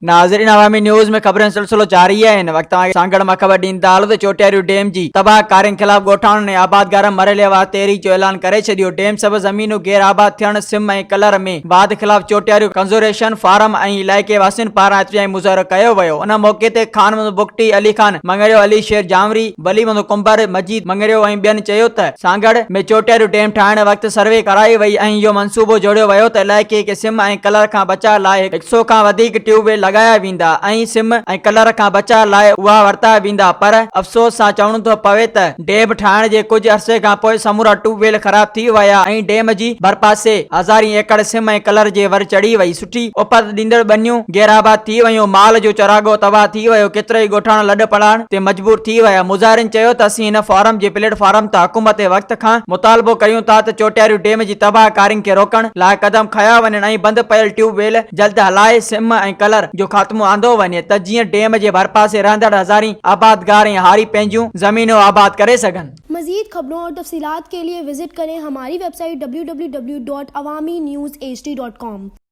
नाज़रीन अवामी न्यूज़ में खबरें सिलसिलो जारी है। इन वक्त सांगड़ में खबर ॾींदा हलो त चोटियारू डैम जी तबाह कारियुनि ख़िलाफ़ ॻोठाणनि ने आबादगार मरहले वार तहरीक जो ऐलान करे छॾियो। डैम सभु ज़मीनूं गैर आबाद थियण सिम ऐं कलर में वाद ख़िलाफ़ चोटियारू कंजर्वेशन फारम ऐं इलाइक़े वासियुनि पारां एतिजाई मुज़ाहिरो कयो वियो। उन मौक़े ते खान बुगटी, अली खान मंगरियो, अली शेर जामरी, वली कुंबर, मजीद मंगरियो ऐं ॿियनि चयो त सांगड़ में चोटियारू डैम ठाहिण वक़्तु सर्वे कराई वई ऐं इहो मंसूबो जोड़ियो वियो त इलाइक़े खे सिम ऐं कलर खां बचाव लाइ 100 खां वधीक ट्यूबवेल लॻाया वेंदा ऐं सिम ऐं कलर खां बचाव लाइ उहा वरता वेंदा। पर अफ़सोस सां चवणो थो पवे त डैम ठाहिण जे कुछ अरसे खां पोइ समूरा ट्यूबवेल ख़राब थी विया ऐं डैम जी भरपासे हज़ारी एकड़ सिम ऐं कलर जे वर चढ़ी वई। सुठी उपत ॾींदड़ बनियूं गैराबाद थी वयूं, माल जो चरागो तबाह थी वियो, केतिराई ॻोठाणा लॾ पलाण ते मजबूर थी विया। मुज़ाहिरनि चयो त असीं हिन फोरम जे प्लेटफॉर्म ते हुकूमत वक़्त खां मुतालबो कयूं था त चोटियारू डैम जी तबाह कारियुनि खे रोकण लाइ कदम खया वञनि ऐं बंदि पयल ट्यूबवेल जल्द हलाए सिम ऐं कलर जो ख़ात्मो आंदो वञे त जीअं डैम जे भरपासे रहंदड़ हज़ारी आबादगार ऐं हारी पंहिंजूं ज़मीनूं आबाद करे सघनि। मज़ीद खबरों और तफसीलात के लिए विजिट करें हमारी वेबसाइट www.awamiNewsHD.com।